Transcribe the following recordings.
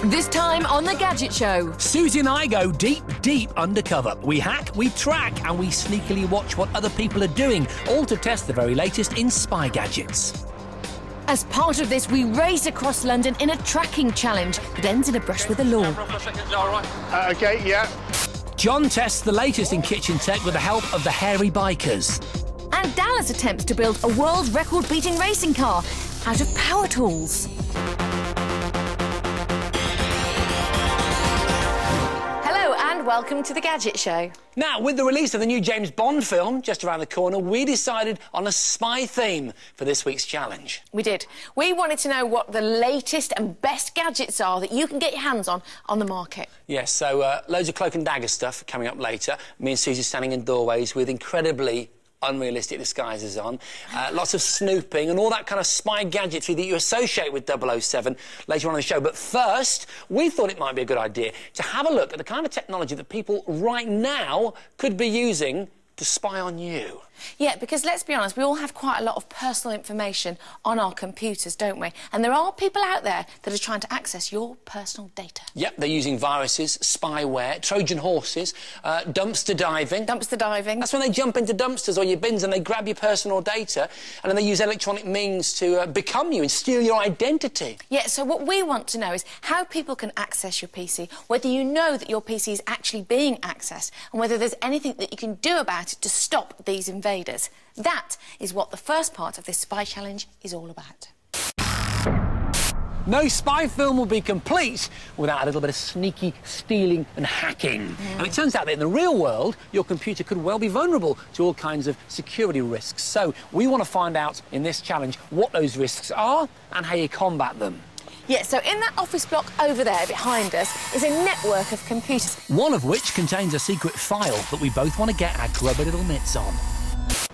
This time on The Gadget Show. Susie and I go deep, deep undercover. We hack, we track, and we sneakily watch what other people are doing, all to test the very latest in spy gadgets. As part of this, we race across London in a tracking challenge that ends in a brush with the law. OK, yeah. John tests the latest in kitchen tech with the help of the hairy bikers. And Dallas attempts to build a world record-beating racing car out of power tools. Hello and welcome to The Gadget Show. Now, with the release of the new James Bond film just around the corner, we decided on a spy theme for this week's challenge. We did. We wanted to know what the latest and best gadgets are that you can get your hands on the market. Yes, so loads of cloak and dagger stuff coming up later. Me and Susie standing in doorways with incredibly unrealistic disguises on, lots of snooping and all that kind of spy gadgetry that you associate with 007 later on in the show. But first, we thought it might be a good idea to have a look at the kind of technology that people right now could be using to spy on you. Yeah, because let's be honest, we all have quite a lot of personal information on our computers, don't we? And there are people out there that are trying to access your personal data. Yep, they're using viruses, spyware, Trojan horses, dumpster diving. Dumpster diving. That's when they jump into dumpsters or your bins and they grab your personal data and then they use electronic means to become you and steal your identity. Yeah, so what we want to know is how people can access your PC, whether you know that your PC is actually being accessed and whether there's anything that you can do about it to stop these invaders. That is what the first part of this spy challenge is all about. No spy film will be complete without a little bit of sneaky stealing and hacking. And it turns out that in the real world, your computer could well be vulnerable to all kinds of security risks. So we want to find out in this challenge what those risks are and how you combat them. Yeah, so in that office block over there behind us is a network of computers. One of which contains a secret file that we both want to get our grubby little mitts on.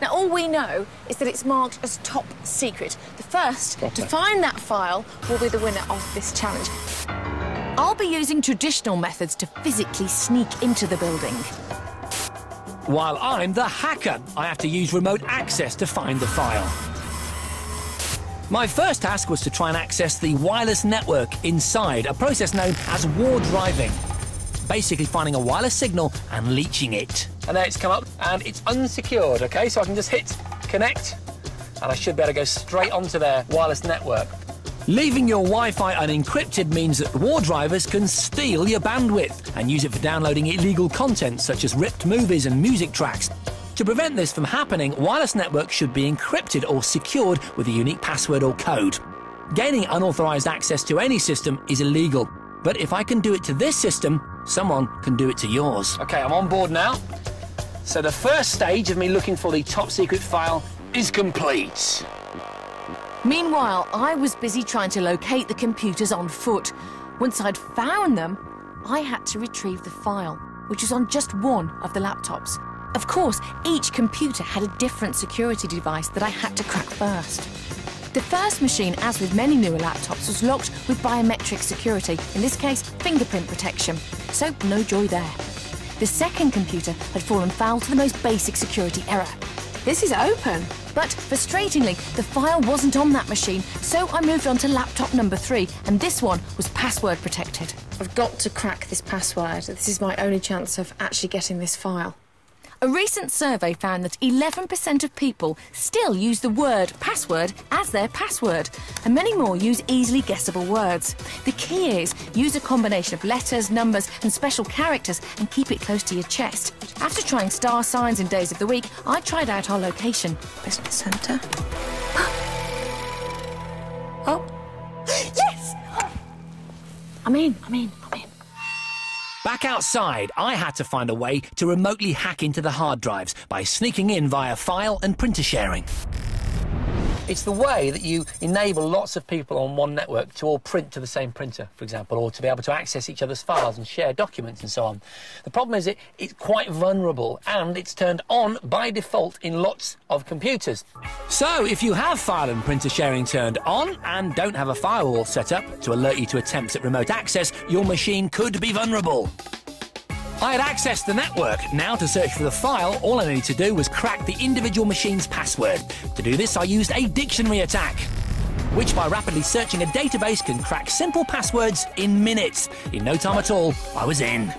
Now, all we know is that it's marked as top secret. The first to find that file will be the winner of this challenge. I'll be using traditional methods to physically sneak into the building. While I'm the hacker, I have to use remote access to find the file. My first task was to try and access the wireless network inside, a process known as war driving. Basically finding a wireless signal and leeching it. And there it's come up, and it's unsecured, OK? So I can just hit connect, and I should be able to go straight onto their wireless network. Leaving your Wi-Fi unencrypted means that war drivers can steal your bandwidth and use it for downloading illegal content, such as ripped movies and music tracks. To prevent this from happening, wireless networks should be encrypted or secured with a unique password or code. Gaining unauthorized access to any system is illegal. But if I can do it to this system, someone can do it to yours. OK, I'm on board now. So the first stage of me looking for the top secret file is complete. Meanwhile, I was busy trying to locate the computers on foot. Once I'd found them, I had to retrieve the file, which was on just one of the laptops. Of course, each computer had a different security device that I had to crack first. The first machine, as with many newer laptops, was locked with biometric security, in this case, fingerprint protection, so no joy there. The second computer had fallen foul to the most basic security error. This is open. But, frustratingly, the file wasn't on that machine, so I moved on to laptop number 3, and this one was password protected. I've got to crack this password. This is my only chance of actually getting this file. A recent survey found that 11% of people still use the word password as their password, and many more use easily guessable words. The key is use a combination of letters, numbers and special characters and keep it close to your chest. After trying star signs and days of the week, I tried out our location. Business centre. Oh. Yes! I'm in. Back outside, I had to find a way to remotely hack into the hard drives by sneaking in via file and printer sharing. It's the way that you enable lots of people on one network to all print to the same printer, for example, or to be able to access each other's files and share documents and so on. The problem is it's quite vulnerable and it's turned on by default in lots of computers. So if you have file and printer sharing turned on and don't have a firewall set up to alert you to attempts at remote access, your machine could be vulnerable. I had accessed the network. Now, to search for the file, all I needed to do was crack the individual machine's password. To do this, I used a dictionary attack. which by rapidly searching a database can crack simple passwords in minutes. In no time at all, I was in.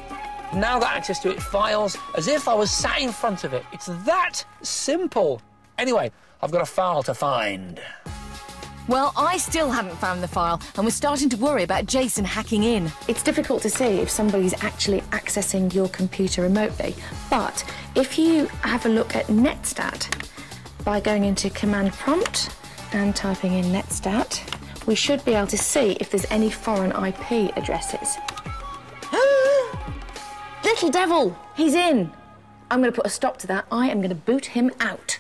Now got access to its files as if I was sat in front of it. It's that simple. Anyway, I've got a file to find. Well, I still haven't found the file and was starting to worry about Jason hacking in. It's difficult to see if somebody's actually accessing your computer remotely, but if you have a look at netstat by going into command prompt and typing in netstat, we should be able to see if there's any foreign IP addresses. Little devil, he's in. I'm going to put a stop to that. I am going to boot him out.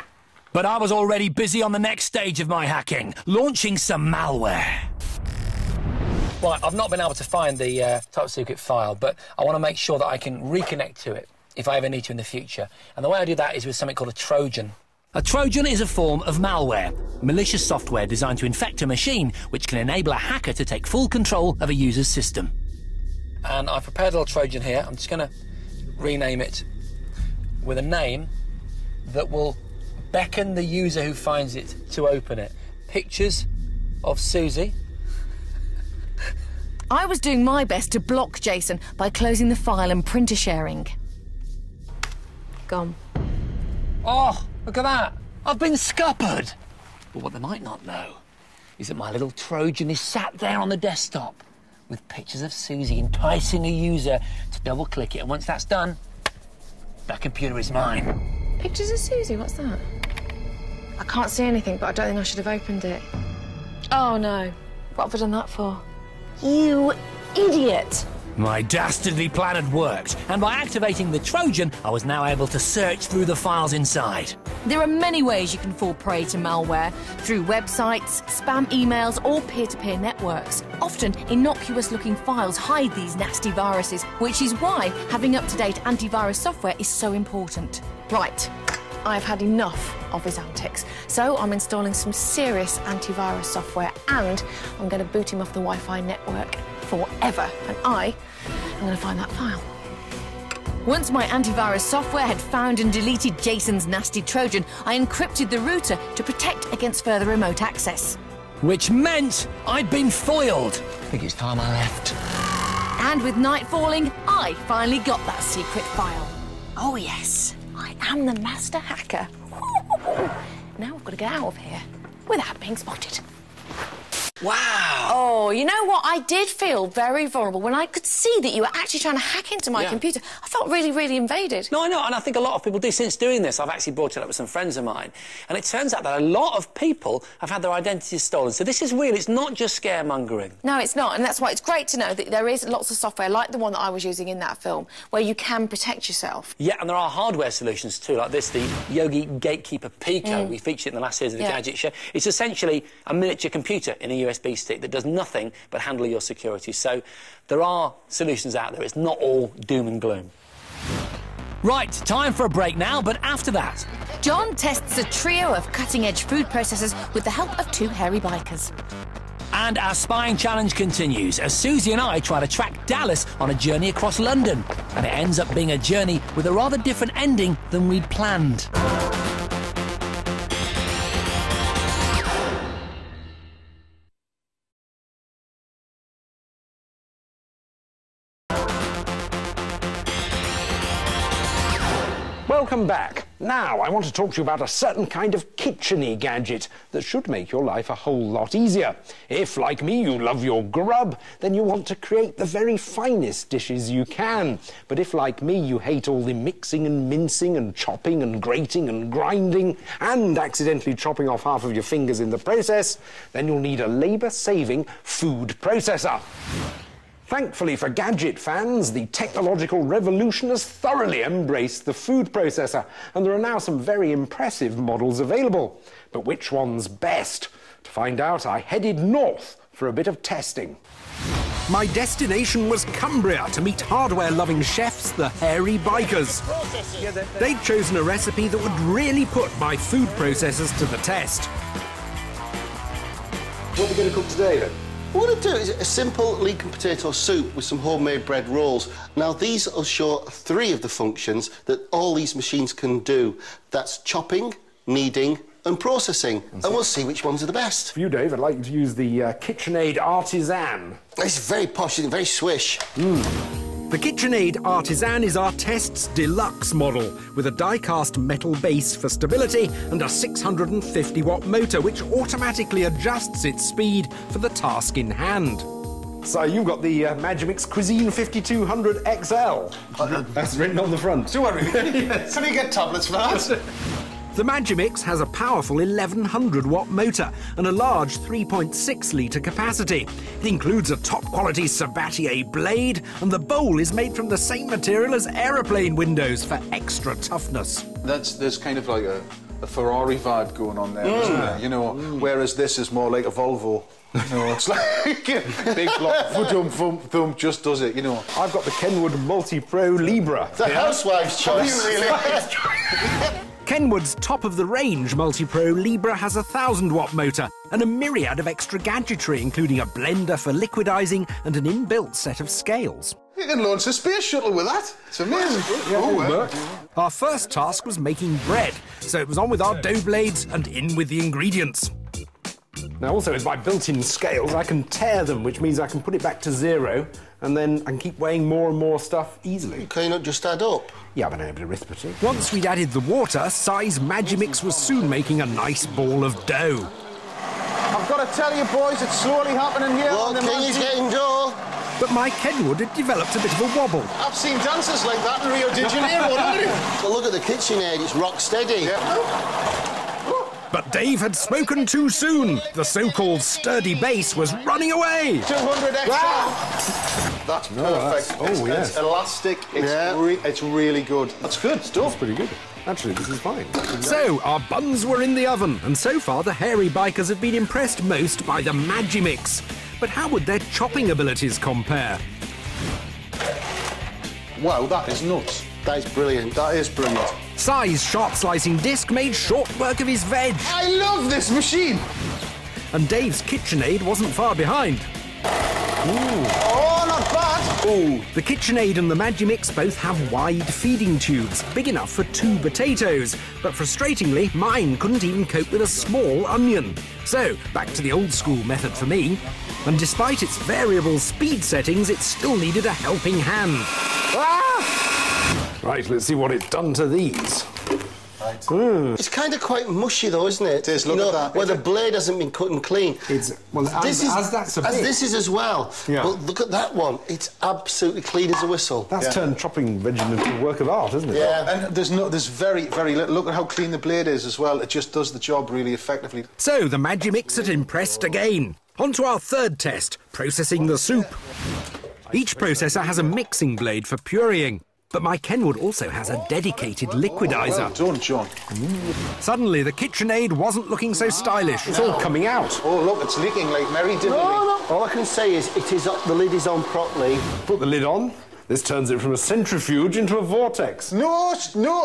But I was already busy on the next stage of my hacking, launching some malware. Right, I've not been able to find the top secret file, but I want to make sure that I can reconnect to it if I ever need to in the future. And the way I do that is with something called a Trojan. A Trojan is a form of malware, malicious software designed to infect a machine, which can enable a hacker to take full control of a user's system. And I've prepared a little Trojan here. I'm just going to rename it with a name that will beckon the user who finds it to open it. Pictures of Susie. I was doing my best to block Jason by closing the file and printer sharing. Gone. Oh, look at that. I've been scuppered. But what they might not know is that my little Trojan is sat there on the desktop with pictures of Susie, enticing a user to double-click it. And once that's done, that computer is mine. Pictures of Susie? What's that? I can't see anything, but I don't think I should have opened it. Oh, no. What have I done that for? You idiot! My dastardly plan had worked, and by activating the Trojan, I was now able to search through the files inside. There are many ways you can fall prey to malware, through websites, spam emails, or peer-to-peer networks. Often, innocuous-looking files hide these nasty viruses, which is why having up-to-date antivirus software is so important. Right, I've had enough of his antics, so I'm installing some serious antivirus software, and I'm going to boot him off the Wi-Fi network forever, and I'm going to find that file. Once my antivirus software had found and deleted Jason's nasty Trojan, I encrypted the router to protect against further remote access. Which meant I'd been foiled. I think it's time I left. And with night falling, I finally got that secret file. Oh yes, I am the master hacker. Now I've got to get out of here without being spotted. Wow. Oh, you know what? I did feel very vulnerable when I could see that you were actually trying to hack into my computer. I felt really, really invaded. No, I know, and I think a lot of people do. Since doing this, I've actually brought it up with some friends of mine, and it turns out that a lot of people have had their identities stolen. So this is real. It's not just scaremongering. No, it's not, and that's why it's great to know that there is lots of software, like the one that I was using in that film, where you can protect yourself. Yeah, and there are hardware solutions too, like this, the Yogi Gatekeeper Pico. We featured it in the last series of the Gadget show. It's essentially a miniature computer in a USB stick that does nothing but handle your security. So there are solutions out there. It's not all doom and gloom. Right, time for a break now, but after that... John tests a trio of cutting-edge food processors with the help of two hairy bikers. And our spying challenge continues as Susie and I try to track Dallas on a journey across London. And it ends up being a journey with a rather different ending than we'd planned. Welcome back. Now, I want to talk to you about a certain kind of kitchen-y gadget that should make your life a whole lot easier. If, like me, you love your grub, then you want to create the very finest dishes you can. But if, like me, you hate all the mixing and mincing and chopping and grating and grinding and accidentally chopping off half of your fingers in the process, then you'll need a labour-saving food processor. Thankfully for Gadget fans, the technological revolution has thoroughly embraced the food processor, and there are now some very impressive models available. But which one's best? To find out, I headed north for a bit of testing. My destination was Cumbria to meet hardware-loving chefs, the Hairy Bikers. They'd chosen a recipe that would really put my food processors to the test. What are we going to cook today, then? What we're going to do is a simple leek and potato soup with some homemade bread rolls. Now, these will show 3 of the functions that all these machines can do. That's chopping, kneading and processing, and we'll see which ones are the best. For you, Dave, I'd like you to use the KitchenAid Artisan. It's very posh, and very swish. The KitchenAid Artisan is our test's deluxe model, with a die-cast metal base for stability and a 650-watt motor which automatically adjusts its speed for the task in hand. So you've got the Magimix Cuisine 5200 XL. That's written on the front. Do I really? Yes. Can you get tablets for that? The Magimix has a powerful 1100-watt motor and a large 3.6-litre capacity. It includes a top-quality Sabatier blade, and the bowl is made from the same material as aeroplane windows for extra toughness. There's kind of like a Ferrari vibe going on there, isn't there? You know, whereas this is more like a Volvo. You know, it's like big block, thump, just does it, you know. I've got the Kenwood Multi-Pro Libra. The housewife's choice. Kenwood's top-of-the-range Multi-Pro Libra has a 1,000-watt motor and a myriad of extra gadgetry, including a blender for liquidizing and an inbuilt set of scales. You can launch a space shuttle with that. It's amazing. Our first task was making bread, so it was on with our dough blades and in with the ingredients. Now, also, with my built-in scales, I can tear them, which means I can put it back to 0, and then I can keep weighing more and more stuff easily. Can you not just add up? Yeah, but I have arithmetic. Once we'd added the water, Si's Magimix was soon making a nice ball of dough. I've got to tell you, boys, it's slowly happening here. Look, he's getting dough. But my Kenwood had developed a bit of a wobble. I've seen dancers like that in Rio de Janeiro, haven't you? Well, look at the KitchenAid, it's rock steady. Yeah. But Dave had spoken too soon. The so-called sturdy base was running away. 200 extra. That's perfect. It's elastic. It's really good. That's good. Stuff's pretty good. Actually, this is fine. So, our buns were in the oven, and so far the hairy bikers have been impressed most by the Magimix. But how would their chopping abilities compare? Wow, that is nuts. That is brilliant. That is brilliant. Si's sharp slicing disc made short work of his veg. I love this machine. And Dave's KitchenAid wasn't far behind. Oh, not bad. Ooh. The KitchenAid and the Magimix both have wide feeding tubes, big enough for 2 potatoes. But frustratingly, mine couldn't even cope with a small onion. So, back to the old school method for me. And despite its variable speed settings, it still needed a helping hand. Ah! Right, let's see what it's done to these. Right. It's kind of quite mushy, though, isn't it? It is. Look at that. Where the blade hasn't been cut and clean. It's this is as well. Yeah. But look at that one. It's absolutely clean as a whistle. That's turned chopping veg into a work of art, isn't it? Yeah. And there's very, very little. Look at how clean the blade is as well. It just does the job really effectively. So the Magimix had impressed again. On to our third test, processing the soup. Each processor has a mixing blade for pureeing. But my Kenwood also has a dedicated liquidizer. Well done, John. Suddenly, the KitchenAid wasn't looking so stylish. It's all coming out. Oh, look, it's leaking like Mary Diddley. No. All I can say is the lid is on properly. Put the lid on. This turns it from a centrifuge into a vortex. No,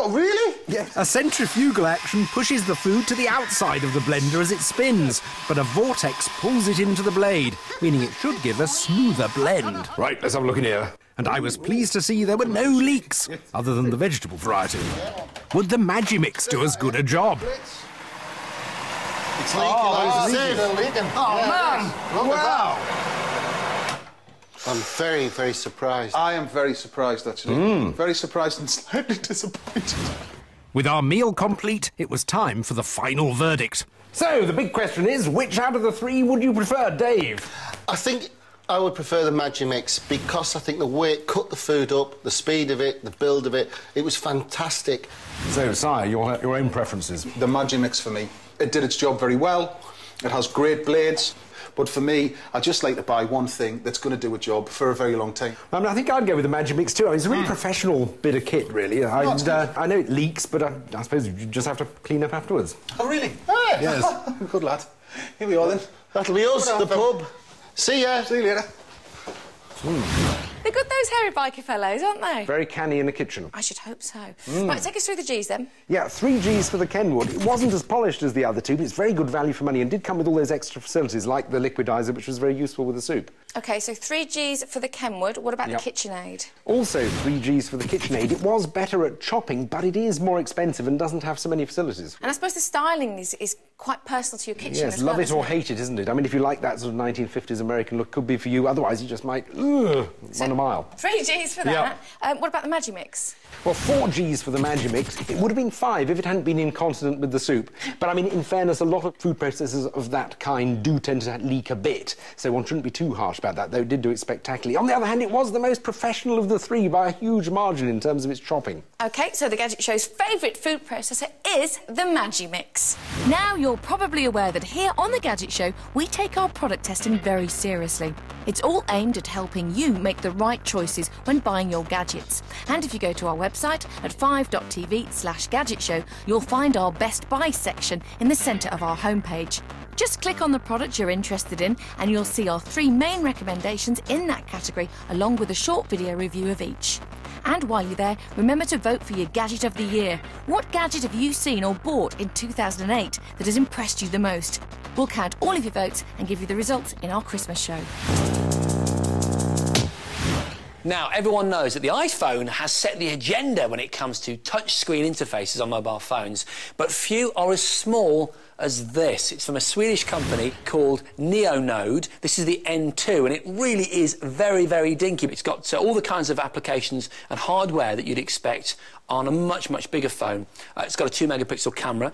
really? Yes. A centrifugal action pushes the food to the outside of the blender as it spins, but a vortex pulls it into the blade, meaning it should give a smoother blend. Right, let's have a look in here. And I was pleased to see there were no leaks, other than the vegetable variety. Would the Magimix do as good a job? It's leaking. Man! Wow! I'm very, very surprised. I am very surprised, actually. Very surprised and slightly disappointed. With our meal complete, it was time for the final verdict. So, the big question is, which out of the 3 would you prefer, Dave? I think I would prefer the Magimix because I think the way it cut the food up, the speed of it, the build of it, it was fantastic. So, Si, your own preferences? The Magimix for me. It did its job very well. It has great blades. But for me, I just like to buy one thing that's going to do a job for a very long time. I mean, I think I'd go with the Magimix too. I mean, it's a really professional bit of kit, really. I know it leaks, but I suppose you just have to clean up afterwards. Oh, really? Hey. Yes. Good lad. Here we are, then. That'll be us, the pub. See ya. See you later. They're good, those hairy biker fellows, aren't they? Very canny in the kitchen. I should hope so. Right, take us through the G's then. Yeah, 3 Gs for the Kenwood. It wasn't as polished as the other two, but it's very good value for money and did come with all those extra facilities, like the liquidizer, which was very useful with the soup. OK, so 3 Gs for the Kenwood. What about the KitchenAid? Also 3 Gs for the KitchenAid. It was better at chopping, but it is more expensive and doesn't have so many facilities. And I suppose the styling is quite personal to your kitchen yes, as well. Yes, love it or hate it, isn't it? I mean, if you like that sort of 1950s American look, could be for you. Otherwise, you just might run a mile. 3 Gs for that. What about the Magimix? Well, 4 Gs for the Magimix. It would have been 5 if it hadn't been inconsonant with the soup. But, I mean, in fairness, a lot of food processors of that kind do tend to leak a bit, so one shouldn't be too harsh about that, though it did do it spectacularly. On the other hand, it was the most professional of the 3 by a huge margin in terms of its chopping. OK, so the Gadget Show's favourite food processor is the Magimix. Now, you're probably aware that here on the Gadget Show, we take our product testing very seriously. It's all aimed at helping you make the right choices when buying your gadgets. And if you go to our website at 5.tv/Gadget Show, you'll find our Best Buy section in the centre of our homepage. Just click on the product you're interested in and you'll see our 3 main recommendations in that category, along with a short video review of each. And while you're there, remember to vote for your Gadget of the Year. What gadget have you seen or bought in 2008 that has impressed you the most? We'll count all of your votes and give you the results in our Christmas show. Now, everyone knows that the iPhone has set the agenda when it comes to touchscreen interfaces on mobile phones, but few are as small as this. It's from a Swedish company called Neonode. This is the N2, and it really is very, very dinky. It's got all the kinds of applications and hardware that you'd expect on a much, much bigger phone. It's got a 2-megapixel camera.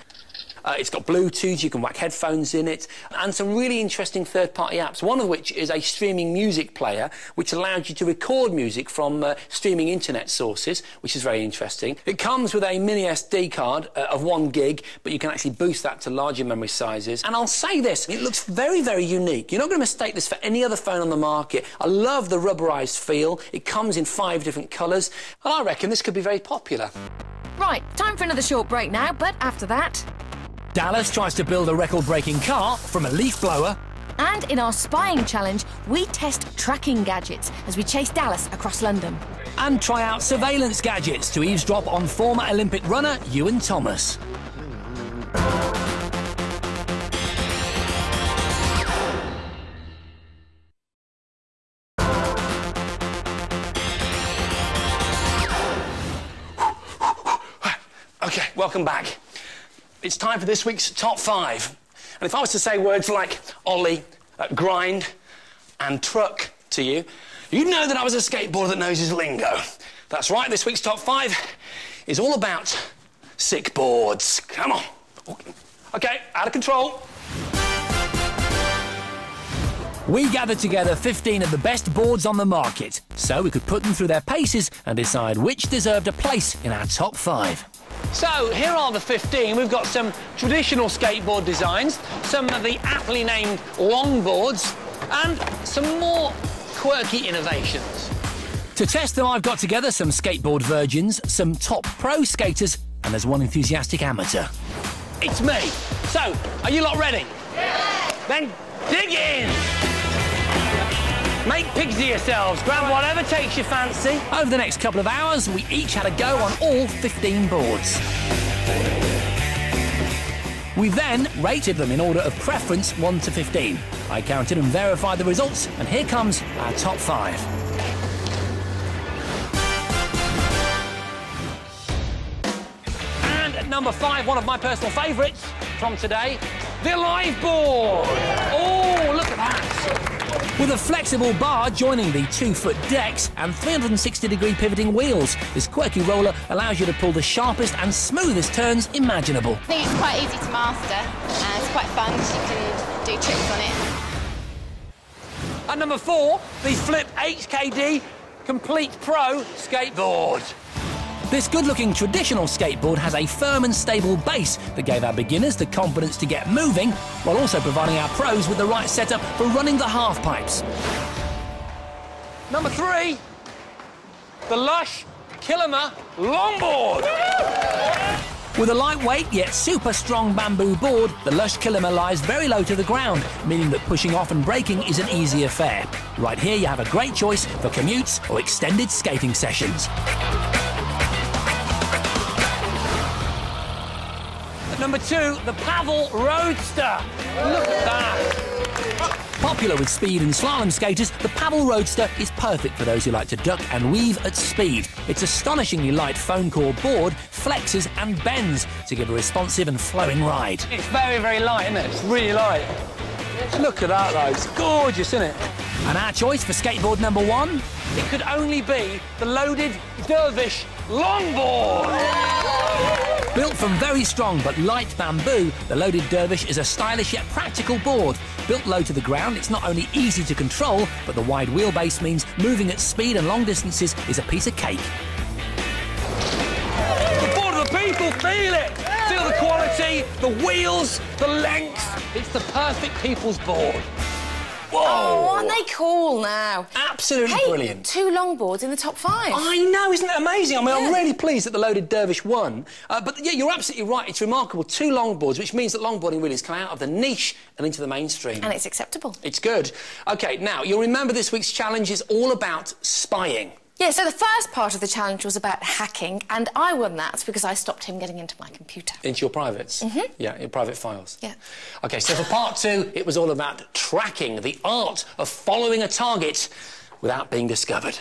It's got Bluetooth, you can whack headphones in it, and some really interesting third-party apps, one of which is a streaming music player, which allows you to record music from streaming internet sources, which is very interesting. It comes with a mini SD card of 1 gig, but you can actually boost that to larger memory sizes. And I'll say this, it looks very, very unique. You're not going to mistake this for any other phone on the market. I love the rubberized feel. It comes in 5 different colours, and I reckon this could be very popular. Right, time for another short break now, but after that... Dallas tries to build a record-breaking car from a leaf blower. And in our spying challenge, we test tracking gadgets as we chase Dallas across London. And try out surveillance gadgets to eavesdrop on former Olympic runner Ewan Thomas. OK, welcome back. It's time for this week's Top 5. And if I was to say words like ollie, grind and truck to you, you'd know that I was a skateboarder that knows his lingo. That's right, this week's Top 5 is all about sick boards. Come on. OK, out of control. We gathered together 15 of the best boards on the market, so we could put them through their paces and decide which deserved a place in our Top 5. So, here are the 15. We've got some traditional skateboard designs, some of the aptly named longboards, and some more quirky innovations. To test them, I've got together some skateboard virgins, some top pro skaters, and there's one enthusiastic amateur. It's me. So, are you lot ready? Yeah! Then dig in! Make pigs of yourselves, grab whatever takes your fancy. Over the next couple of hours, we each had a go on all 15 boards. We then rated them in order of preference 1 to 15. I counted and verified the results, and here comes our top 5. And at number 5, one of my personal favourites from today, the Alive board. Oh, look at that. With a flexible bar joining the 2-foot decks and 360-degree pivoting wheels, this quirky roller allows you to pull the sharpest and smoothest turns imaginable. I think it's quite easy to master and it's quite fun because you can do tricks on it. At number 4, the Flip HKD Complete Pro skateboard. This good-looking traditional skateboard has a firm and stable base that gave our beginners the confidence to get moving, while also providing our pros with the right setup for running the half-pipes. Number 3, the Lush Killimer Longboard. With a lightweight yet super strong bamboo board, the lush Killimer lies very low to the ground, meaning that pushing off and braking is an easy affair. Right here you have a great choice for commutes or extended skating sessions. At number 2, the Paddle Roadster. Look at that. Popular with speed and slalom skaters, the Paddle Roadster is perfect for those who like to duck and weave at speed. Its astonishingly light foam core board flexes and bends to give a responsive and flowing ride. It's very, very light, isn't it? It's really light. Look at that, though. It's gorgeous, isn't it? And our choice for skateboard number 1? It could only be the loaded Dervish longboard. Built from very strong but light bamboo, the loaded Dervish is a stylish yet practical board. Built low to the ground, it's not only easy to control, but the wide wheelbase means moving at speed and long distances is a piece of cake. The board of the people, feel it! Feel the quality, the wheels, the length. It's the perfect people's board. Whoa! Oh, aren't they cool now? Absolutely brilliant. 2 longboards in the top 5. I know, isn't that amazing? I mean, I'm really pleased that the loaded Dervish won. But yeah, you're absolutely right. It's remarkable. 2 longboards, which means that longboarding really has come out of the niche and into the mainstream. And it's acceptable. It's good. OK, now, you'll remember this week's challenge is all about spying. Yeah, so the first part of the challenge was about hacking, and I won that because I stopped him getting into my computer. Into your privates? Mm-hmm. Yeah, your private files? Yeah. OK, so for part 2, it was all about tracking, the art of following a target without being discovered.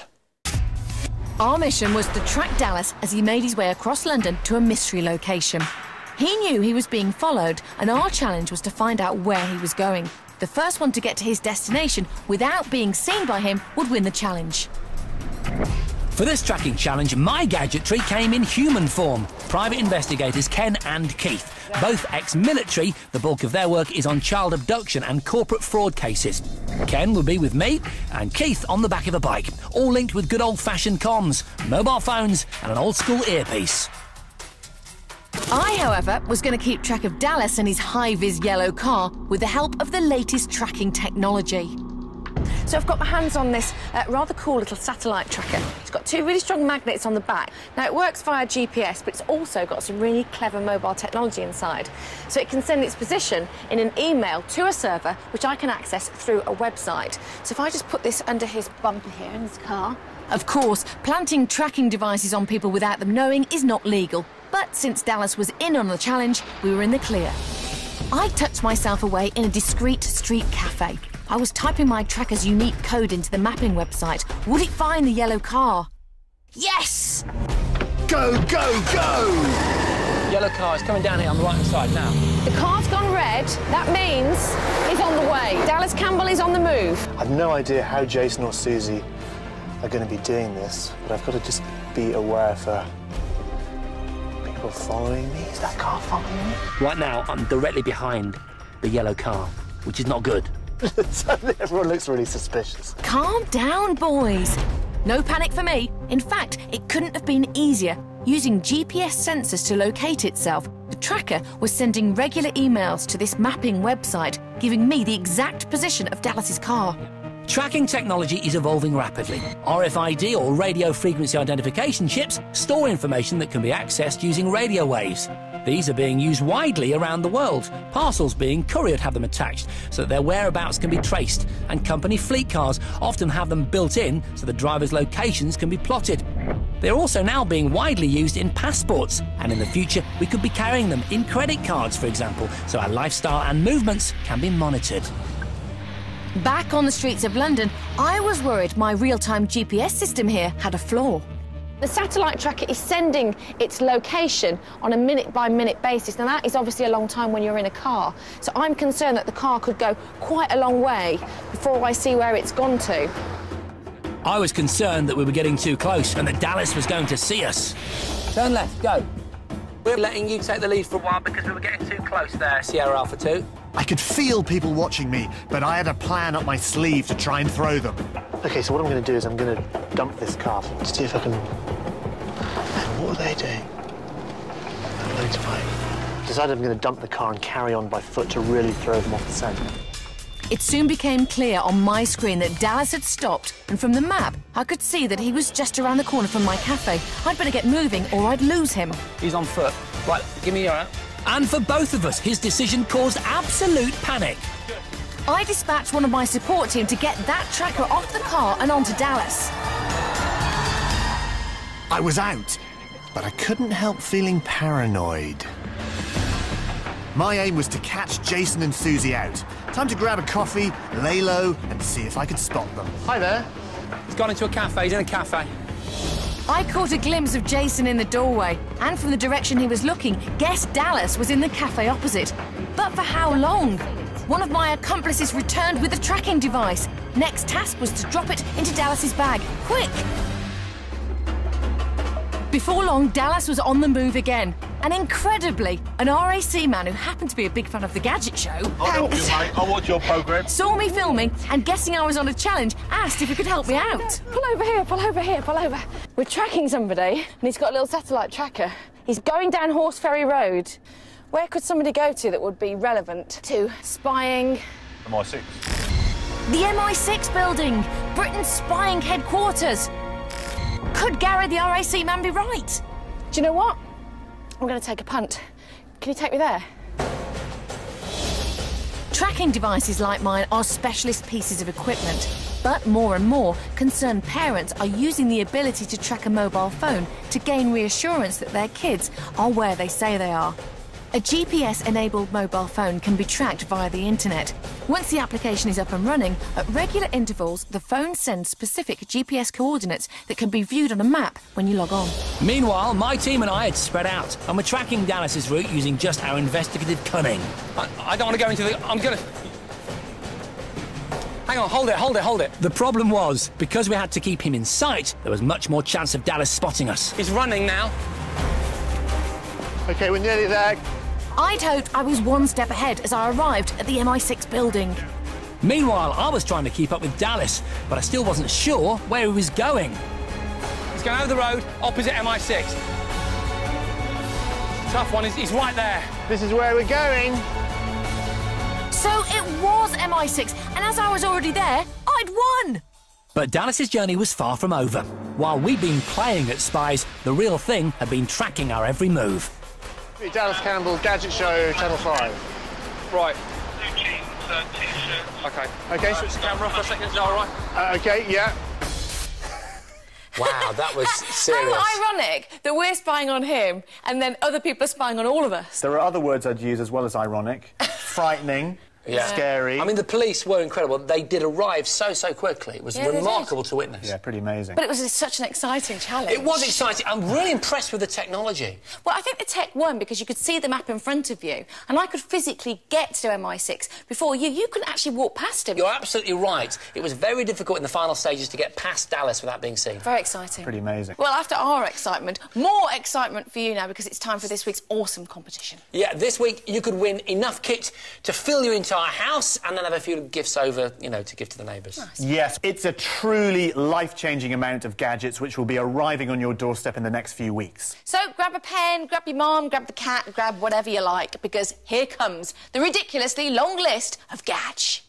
Our mission was to track Dallas as he made his way across London to a mystery location. He knew he was being followed, and our challenge was to find out where he was going. The first one to get to his destination without being seen by him would win the challenge. For this tracking challenge, my gadgetry came in human form. Private investigators Ken and Keith, both ex-military, the bulk of their work is on child abduction and corporate fraud cases. Ken will be with me and Keith on the back of a bike, all linked with good old-fashioned comms, mobile phones and an old-school earpiece. I, however, was going to keep track of Dallas and his high-vis yellow car with the help of the latest tracking technology. So I've got my hands on this rather cool little satellite tracker. It's got 2 really strong magnets on the back. Now, it works via GPS, but it's also got some really clever mobile technology inside. So it can send its position in an email to a server, which I can access through a website. So if I just put this under his bumper here in his car... Of course, planting tracking devices on people without them knowing is not legal. But since Dallas was in on the challenge, we were in the clear. I tucked myself away in a discreet street cafe. I was typing my tracker's unique code into the mapping website. Would it find the yellow car? Yes! Go, go, go! Yellow car is coming down here on the right-hand side now. The car's gone red. That means he's on the way. Dallas Campbell is on the move. I've no idea how Jason or Susie are going to be doing this, but I've got to just be aware for people following me. Is that car following me? Right now, I'm directly behind the yellow car, which is not good. Everyone looks really suspicious. Calm down, boys. No panic for me. In fact, it couldn't have been easier. Using GPS sensors to locate itself, the tracker was sending regular emails to this mapping website, giving me the exact position of Dallas's car. Tracking technology is evolving rapidly. RFID, or radio frequency identification chips, store information that can be accessed using radio waves. These are being used widely around the world. Parcels being couriered have them attached so that their whereabouts can be traced, and company fleet cars often have them built in so the driver's locations can be plotted. They're also now being widely used in passports, and in the future we could be carrying them in credit cards, for example, so our lifestyle and movements can be monitored. Back on the streets of London, I was worried my real-time GPS system here had a flaw. The satellite tracker is sending its location on a minute-by-minute basis. Now, that is obviously a long time when you're in a car. So I'm concerned that the car could go quite a long way before I see where it's gone to. I was concerned that we were getting too close and that Dallas was going to see us. Turn left, go. We're letting you take the lead for a while because we were getting too close there, Sierra Alpha 2. I could feel people watching me, but I had a plan up my sleeve to try and throw them. OK, so what I'm going to do is I'm going to dump this car to see if I can... And what are they doing? I decided I'm going to dump the car and carry on by foot to really throw them off the scent. It soon became clear on my screen that Dallas had stopped, and from the map, I could see that he was just around the corner from my cafe. I'd better get moving or I'd lose him. He's on foot. Right, give me your app. And for both of us, his decision caused absolute panic. I dispatched one of my support team to get that tracker off the car and onto Dallas. I was out, but I couldn't help feeling paranoid. My aim was to catch Jason and Susie out. Time to grab a coffee, lay low, and see if I could spot them. Hi there. He's gone into a cafe. He's in a cafe. I caught a glimpse of Jason in the doorway, and from the direction he was looking, guessed Dallas was in the cafe opposite. But for how long? One of my accomplices returned with a tracking device. Next task was to drop it into Dallas's bag. Quick! Before long, Dallas was on the move again. And incredibly, an RAC man who happened to be a big fan of the Gadget show, I'll help you, mate. I'll watch your programme. saw me filming and guessing I was on a challenge, asked if he could help me out. Pull over here, pull over here, pull over. We're tracking somebody, and he's got a little satellite tracker. He's going down Horse Ferry Road. Where could somebody go to that would be relevant to spying? MI6. The MI6 building, Britain's spying headquarters. Could Gary the RAC man be right? Do you know what? I'm going to take a punt. Can you take me there? Tracking devices like mine are specialist pieces of equipment, but more and more concerned parents are using the ability to track a mobile phone to gain reassurance that their kids are where they say they are. A GPS-enabled mobile phone can be tracked via the internet. Once the application is up and running, at regular intervals, the phone sends specific GPS coordinates that can be viewed on a map when you log on. Meanwhile, my team and I had spread out, and we're tracking Dallas's route using just our investigative cunning. I don't want to go into the... I'm going to... Hang on, hold it. The problem was, because we had to keep him in sight, there was much more chance of Dallas spotting us. He's running now. OK, we're nearly there. I'd hoped I was one step ahead as I arrived at the MI6 building. Meanwhile, I was trying to keep up with Dallas, but I still wasn't sure where he was going. He's going over the road, opposite MI6. Tough one, he's right there. This is where we're going. So it was MI6, and as I was already there, I'd won! But Dallas's journey was far from over. While we'd been playing at spies, the real thing had been tracking our every move. Dallas Campbell, Gadget Show, Channel 5. Right. New jeans, T-shirt. OK. OK. Switch the camera for a second, is that all right? OK, yeah. Wow, that was serious. How ironic that we're spying on him and then other people are spying on all of us. There are other words I'd use as well as ironic. Frightening. Yeah. Scary. I mean, the police were incredible. They did arrive so quickly. It was remarkable to witness. Yeah, pretty amazing. But it was such an exciting challenge. It was exciting. I'm really impressed with the technology. Well, I think the tech won because you could see the map in front of you, and I could physically get to MI6 before you. You couldn't actually walk past him. You're absolutely right. It was very difficult in the final stages to get past Dallas without being seen. Very exciting. Pretty amazing. Well, after our excitement, more excitement for you now because it's time for this week's awesome competition. Yeah, this week you could win enough kit to fill your entire house and then have a few gifts over, you know, to give to the neighbours. Nice. Yes, it's a truly life-changing amount of gadgets which will be arriving on your doorstep in the next few weeks. So grab a pen, grab your mum, grab the cat, grab whatever you like, because here comes the ridiculously long list of gadgets.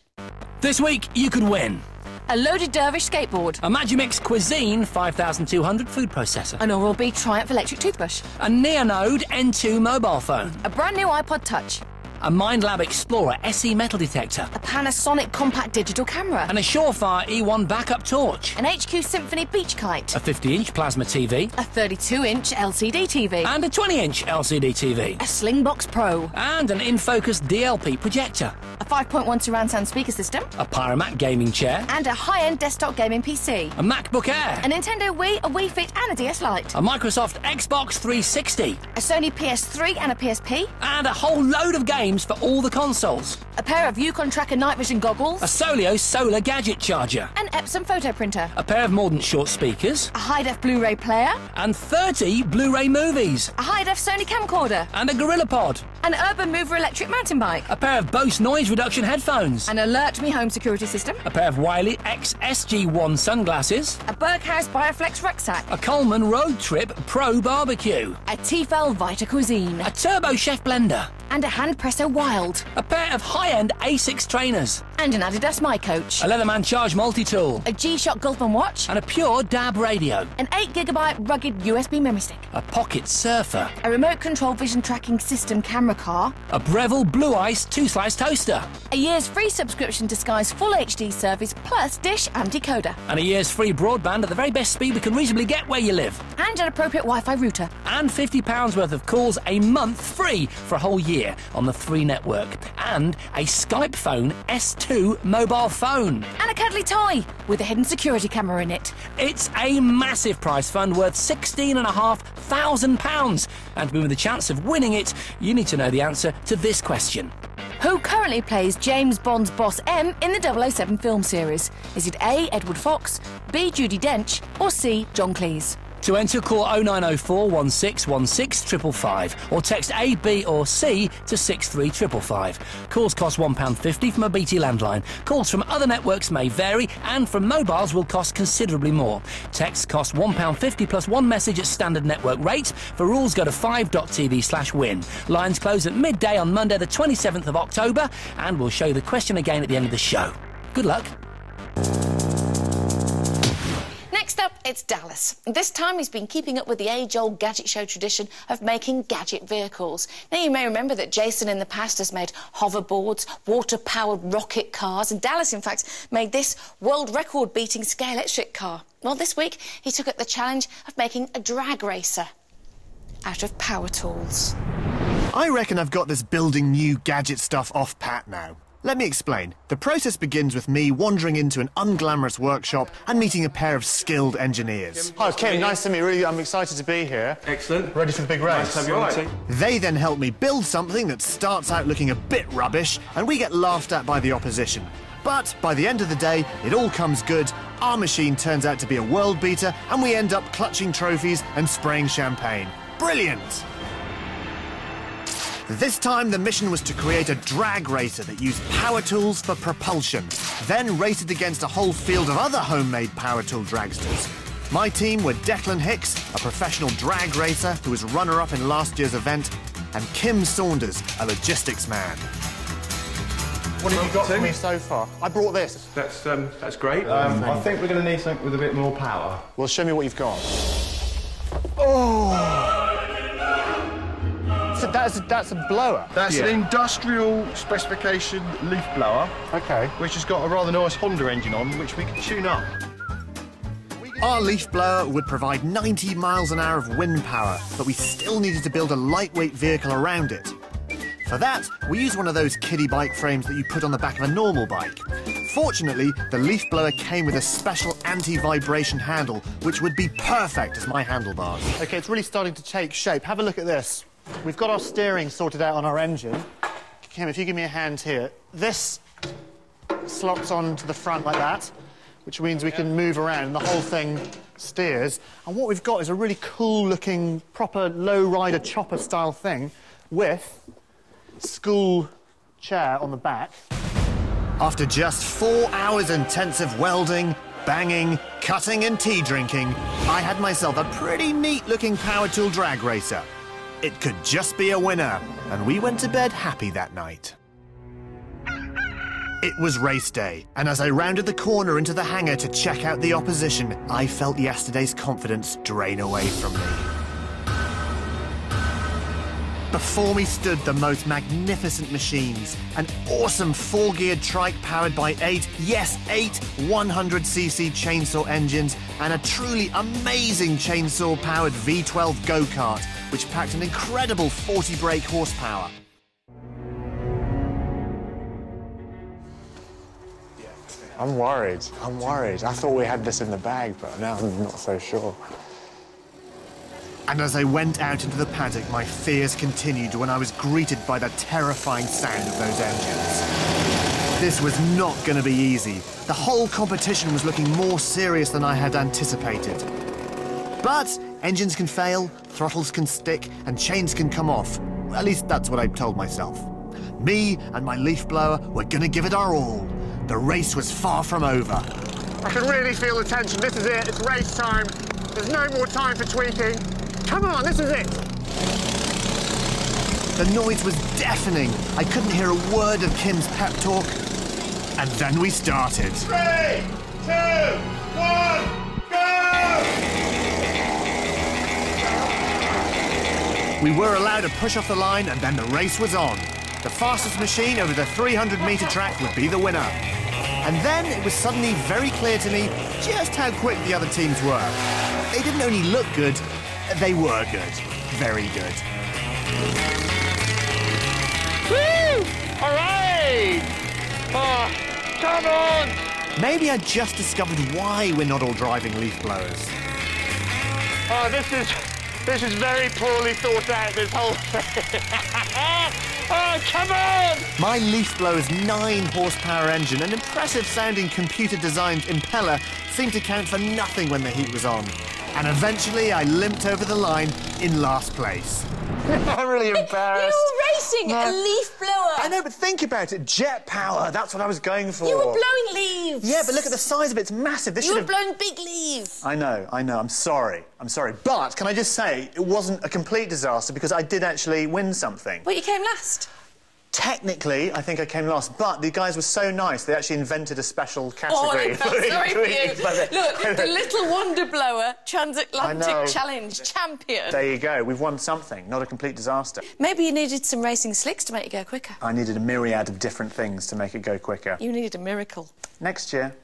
This week, you could win A loaded Dervish skateboard. a Magimix Cuisine 5200 food processor, An Oral-B Triumph electric toothbrush. a Neonode N2 mobile phone, A brand new iPod Touch. a MindLab Explorer SE metal detector, A Panasonic compact digital camera. and a Surefire E1 backup torch, An HQ Symphony beach kite. a 50-inch plasma TV, A 32-inch LCD TV. and a 20-inch LCD TV, A Slingbox Pro. and an in-focus DLP projector, A 5.1 surround sound speaker system. a Pyromat gaming chair, And a high-end desktop gaming PC. a MacBook Air, A Nintendo Wii, a Wii Fit and a DS Lite. a Microsoft Xbox 360, A Sony PS3 and a PSP. and a whole load of games for all the consoles, A pair of Yukon Tracker night vision goggles. a Solio solar gadget charger, An Epson photo printer. a pair of Mordant short speakers, A high-def Blu-ray player. and 30 Blu-ray movies, A high-def Sony camcorder. and a Gorilla Pod, An Urban Mover electric mountain bike. a pair of Bose noise reduction headphones, An Alert Me home security system. a pair of Wiley XSG1 sunglasses, A Berghaus Bioflex rucksack. a Coleman Road Trip Pro Barbecue, A Tefal Vita Cuisine. a Turbo Chef blender, and a hand presser Wild. A pair of high-end Asics trainers. And an Adidas My Coach. A Leatherman Charge multi-tool. A G-Shock Golfman watch. And a Pure DAB radio. An 8GB rugged USB memory stick. A Pocket Surfer. A remote control vision tracking system camera car. A Breville Blue Ice 2-slice toaster. A year's free subscription to Sky's full HD service plus dish and decoder. And a year's free broadband at the very best speed we can reasonably get where you live. And an appropriate Wi-Fi router. And £50 worth of calls a month free for a whole year on the 3 network. And a Skype Phone S2 mobile phone. And a cuddly toy with a hidden security camera in it. It's a massive prize fund worth £16,500. And to be with a chance of winning it, you need to know the answer to this question. Who currently plays James Bond's Boss M in the 007 film series? Is it A. Edward Fox, B. Judi Dench, or C. John Cleese? To enter, call 0904 1616 555 or text A, B or C to 63555. Calls cost £1.50 from a BT landline. Calls from other networks may vary and from mobiles will cost considerably more. Texts cost £1.50 plus one message at standard network rates. For rules, go to 5.tv/win. Lines close at midday on Monday the 27th of October and we'll show you the question again at the end of the show. Good luck. Next up, it's Dallas. This time he's been keeping up with the age-old Gadget Show tradition of making gadget vehicles. Now, you may remember that Jason in the past has made hoverboards, water-powered rocket cars, and Dallas, in fact, made this world record-beating scale-electric car. Well, this week, he took up the challenge of making a drag racer out of power tools. I reckon I've got this building new gadget stuff off pat now. Let me explain. The process begins with me wandering into an unglamorous workshop and meeting a pair of skilled engineers. Hi, Kim, nice to meet you. Really, I'm excited to be here. Excellent. Ready for the big race. Nice to have you on the team. They then help me build something that starts out looking a bit rubbish and we get laughed at by the opposition. But by the end of the day, it all comes good, our machine turns out to be a world beater and we end up clutching trophies and spraying champagne. Brilliant! This time, the mission was to create a drag racer that used power tools for propulsion, then rated against a whole field of other homemade power tool dragsters. My team were Declan Hicks, a professional drag racer who was runner-up in last year's event, and Kim Saunders, a logistics man. What have you got for me so far? I brought this. That's great. I think we're going to need something with a bit more power. Well, show me what you've got. Oh! So that's a blower? That's an industrial specification leaf blower. OK. Which has got a rather nice Honda engine on, which we can tune up. Our leaf blower would provide 90 miles an hour of wind power, but we still needed to build a lightweight vehicle around it. For that, we used one of those kiddie bike frames that you put on the back of a normal bike. Fortunately, the leaf blower came with a special anti-vibration handle, which would be perfect as my handlebars. OK, it's really starting to take shape. Have a look at this. We've got our steering sorted out on our engine. Kim, if you give me a hand here. This slots on to the front like that, which means we can move around and the whole thing steers. And what we've got is a really cool-looking, proper low-rider chopper-style thing with school chair on the back. After just 4 hours intensive welding, banging, cutting and tea drinking, I had myself a pretty neat-looking power tool drag racer. It could just be a winner, and we went to bed happy that night. It was race day, and as I rounded the corner into the hangar to check out the opposition, I felt yesterday's confidence drain away from me. Before me stood the most magnificent machines, an awesome 4-geared trike powered by 8 100cc chainsaw engines, and a truly amazing chainsaw-powered V12 go-kart, which packed an incredible 40 brake horsepower. I'm worried. I thought we had this in the bag, but now I'm not so sure. And as I went out into the paddock, my fears continued when I was greeted by the terrifying sound of those engines. This was not going to be easy. The whole competition was looking more serious than I had anticipated. But engines can fail, throttles can stick, and chains can come off. At least that's what I told myself. Me and my leaf blower were going to give it our all. The race was far from over. I can really feel the tension. This is it. It's race time. There's no more time for tweaking. Come on, this is it. The noise was deafening. I couldn't hear a word of Kim's pep talk. And then we started. 3, 2, 1, go! We were allowed to push off the line, and then the race was on. The fastest machine over the 300-metre track would be the winner. And then it was suddenly very clear to me just how quick the other teams were. They didn't only look good, they were good. Very good. Woo! All right! Oh, come on! Maybe I just discovered why we're not all driving leaf blowers. Oh, this is very poorly thought out, this whole thing. Oh, come on! My leaf blower's 9-horsepower engine and impressive-sounding computer-designed impeller seemed to count for nothing when the heat was on. And eventually I limped over the line in last place. I'm really embarrassed. You were racing a leaf blower. I know, but think about it. Jet power, that's what I was going for. You were blowing leaves. Yeah, but look at the size of it. It's massive. You were blowing big leaves. I know. I'm sorry. But can I just say, it wasn't a complete disaster because I did actually win something. But you came last. Technically, I think I came last, but the guys were so nice, they actually invented a special category. Oh, I felt sorry for you. Look, the Little Wonder Blower Transatlantic Challenge champion. There you go. We've won something, not a complete disaster. Maybe you needed some racing slicks to make it go quicker. I needed a myriad of different things to make it go quicker. You needed a miracle. Next year.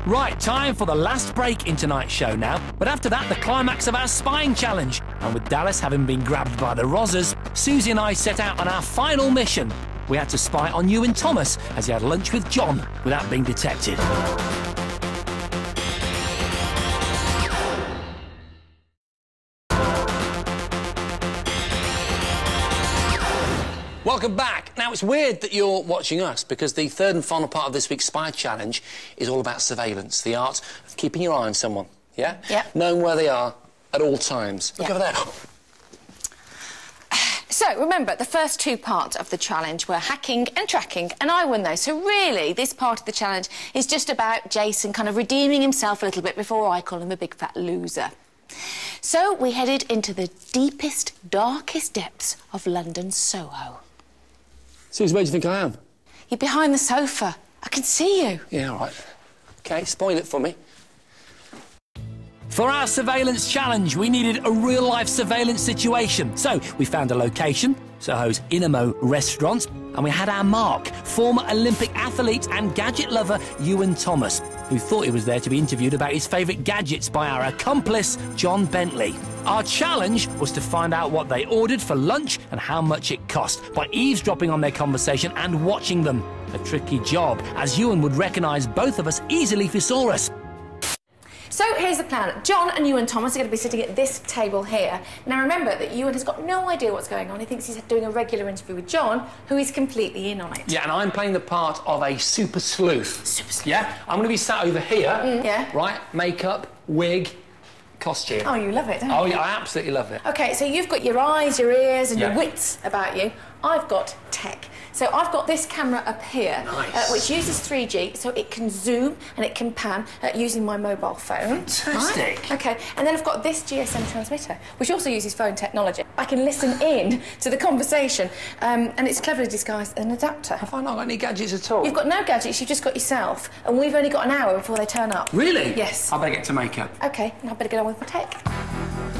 Right, time for the last break in tonight's show now. But after that, the climax of our spying challenge. And with Dallas having been grabbed by the Rozzers, Susie and I set out on our final mission. We had to spy on Ewan Thomas as he had lunch with John without being detected. Welcome back. Now, it's weird that you're watching us because the third and final part of this week's Spy Challenge is all about surveillance, the art of keeping your eye on someone, yeah? Yeah. Knowing where they are at all times. Look over there. So, remember, the first two parts of the challenge were hacking and tracking, and I won those. So, really, this part of the challenge is just about Jason kind of redeeming himself a little bit before I call him a big fat loser. So, we headed into the deepest, darkest depths of London's Soho. Susie, where do you think I am? You're behind the sofa. I can see you. Yeah, all right. OK, spoil it for me. For our surveillance challenge, we needed a real-life surveillance situation. So we found a location, Soho's Inamo restaurant, and we had our mark, former Olympic athlete and gadget lover Ewan Thomas, who thought he was there to be interviewed about his favourite gadgets by our accomplice, John Bentley. Our challenge was to find out what they ordered for lunch and how much it cost by eavesdropping on their conversation and watching them. A tricky job, as Ewan would recognise both of us easily if he saw us. So here's the plan. John and Ewan Thomas are going to be sitting at this table here. Now remember that Ewan has got no idea what's going on. He thinks he's doing a regular interview with John, who is completely in on it. Yeah, and I'm playing the part of a super sleuth. Super sleuth. Yeah? I'm going to be sat over here. Yeah. Right? Makeup, wig, costume. Oh, you love it, don't you? Oh, yeah, I absolutely love it. OK, so you've got your eyes, your ears and your wits about you. I've got tech. So I've got this camera up here, which uses 3G, so it can zoom and it can pan using my mobile phone. Fantastic. Right? OK, and then I've got this GSM transmitter, which also uses phone technology. I can listen in to the conversation, and it's cleverly disguised as an adapter. Have I not got any gadgets at all? You've got no gadgets, you've just got yourself, and we've only got an hour before they turn up. Really? Yes. I better get to makeup. OK, and I better get on with my tech.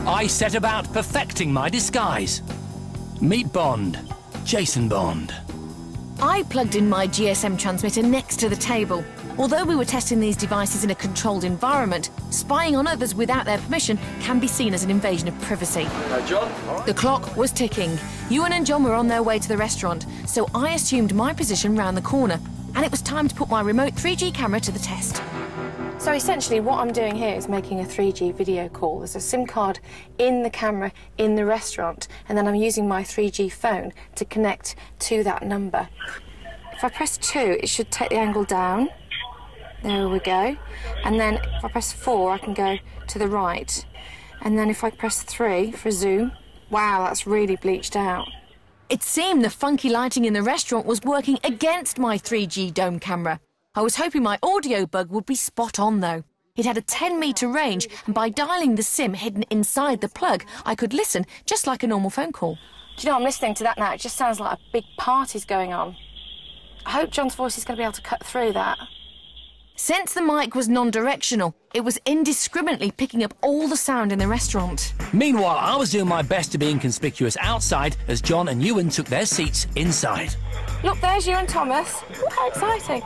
I set about perfecting my disguise. Meet Bond. Jason Bond. I plugged in my GSM transmitter next to the table. Although we were testing these devices in a controlled environment, spying on others without their permission can be seen as an invasion of privacy. John? The clock was ticking. Ewan and John were on their way to the restaurant, so I assumed my position round the corner, and it was time to put my remote 3G camera to the test. So essentially what I'm doing here is making a 3G video call. There's a SIM card in the camera in the restaurant, and then I'm using my 3G phone to connect to that number. If I press 2, it should take the angle down. There we go. And then if I press 4, I can go to the right. And then if I press 3 for zoom, wow, that's really bleached out. It seemed the funky lighting in the restaurant was working against my 3G dome camera. I was hoping my audio bug would be spot on, though. It had a 10-metre range, and by dialing the SIM hidden inside the plug, I could listen just like a normal phone call. Do you know, I'm listening to that now. It just sounds like a big party's going on. I hope John's voice is going to be able to cut through that. Since the mic was non-directional, it was indiscriminately picking up all the sound in the restaurant. Meanwhile, I was doing my best to be inconspicuous outside as John and Ewan took their seats inside. Look, there's you and Thomas. Ooh, how exciting.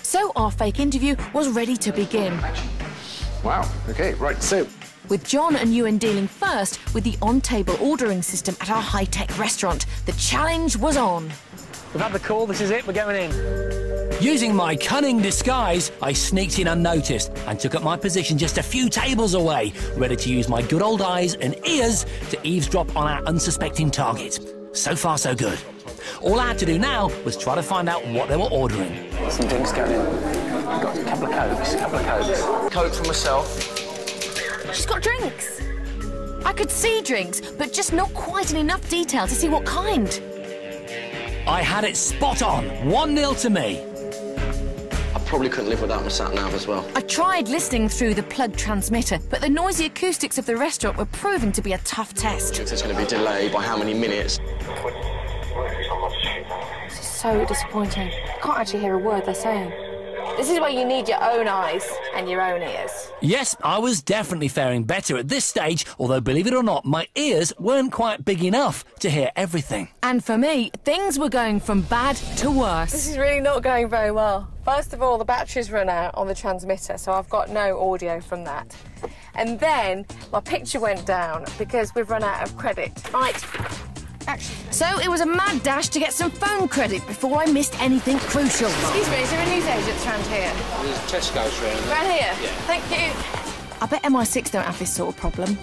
So our fake interview was ready to begin. Wow, OK, right, so... With John and Ewan dealing first with the on-table ordering system at our high-tech restaurant, the challenge was on. We've had the call, this is it, we're going in. Using my cunning disguise, I sneaked in unnoticed and took up my position just a few tables away, ready to use my good old eyes and ears to eavesdrop on our unsuspecting target. So far, so good. All I had to do now was try to find out what they were ordering. Some drinks going in. I've got a couple of Cokes. Coke for myself. She's got drinks. I could see drinks, but just not quite in enough detail to see what kind. I had it spot on. 1-0 to me. I probably couldn't live without my sat-nav as well. I tried listening through the plug transmitter, but the noisy acoustics of the restaurant were proving to be a tough test. There's going to be a delay by how many minutes? This is so disappointing. I can't actually hear a word they're saying. This is where you need your own eyes and your own ears. Yes, I was definitely faring better at this stage, although, believe it or not, my ears weren't quite big enough to hear everything. And for me, things were going from bad to worse. This is really not going very well. First of all, the battery's run out on the transmitter, so I've got no audio from that. And then my picture went down because we've run out of credit. Right. So it was a mad dash to get some phone credit before I missed anything crucial. Excuse me, is there a newsagent around here? There's Tesco's around. Around here? Yeah. Thank you. I bet MI6 don't have this sort of problem.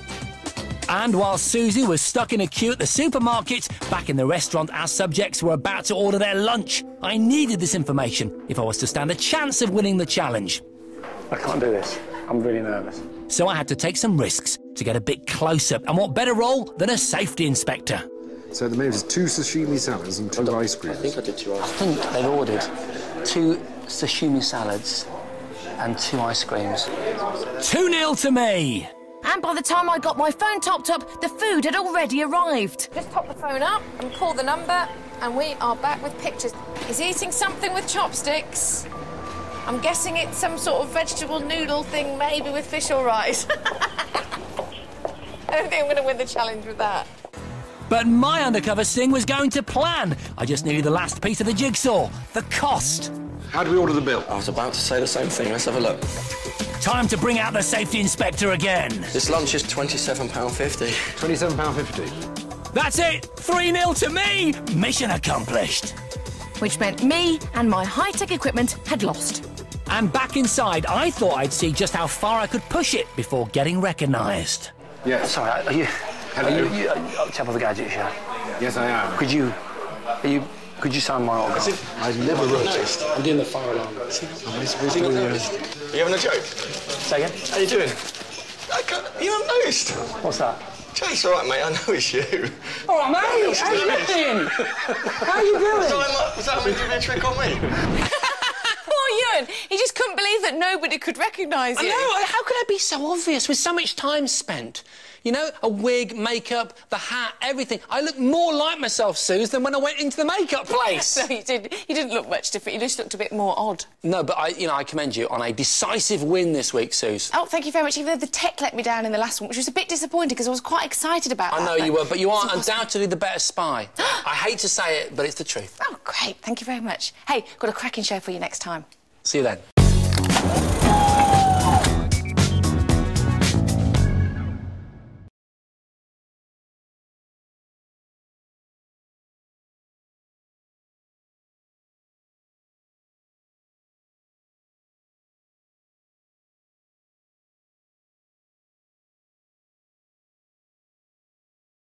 And while Susie was stuck in a queue at the supermarket, back in the restaurant, our subjects were about to order their lunch. I needed this information if I was to stand a chance of winning the challenge. I can't do this. I'm really nervous. So I had to take some risks to get a bit closer. And what better role than a safety inspector? So the menus are 2 sashimi salads and 2 ice creams. I think I did 2 ice creams. I think they've ordered 2 sashimi salads and 2 ice creams. 2-0 to me! And by the time I got my phone topped up, the food had already arrived. Just pop the phone up and call the number, and we are back with pictures. He's eating something with chopsticks. I'm guessing it's some sort of vegetable noodle thing, maybe with fish or rice. I don't think I'm going to win the challenge with that. But my undercover sting was going to plan. I just needed the last piece of the jigsaw, the cost. How do we order the bill? I was about to say the same thing. Let's have a look. Time to bring out the safety inspector again. This lunch is £27.50. £27.50. That's it! 3-0 to me! Mission accomplished. Which meant me and my high-tech equipment had lost. And back inside, I thought I'd see just how far I could push it before getting recognised. Yes. Sorry, are you... Hello. Are you chap of the Gadget show? Yes, I am. Could you sign my autograph? I've never noticed. I'm doing the fire alarm. Am I supposed to... Are you having a joke? Say again? How you doing? You haven't noticed? What's that? Jake's all right, mate. I know it's you. All right, mate. How you doing? How you doing? Was that meant to be a trick on me? Poor Ewan. He just couldn't believe that nobody could recognise you. I know. How could I be so obvious with so much time spent? You know, a wig, makeup, the hat, everything. I look more like myself, Suze, than when I went into the makeup place. No, you didn't. You didn't look much different. You just looked a bit more odd. No, but I commend you on a decisive win this week, Suze. Oh, thank you very much. Even though the tech let me down in the last one, which was a bit disappointing because I was quite excited about that. I know you were, but you are undoubtedly the better spy. I hate to say it, but it's the truth. Oh, great. Thank you very much. Hey, got a cracking show for you next time. See you then.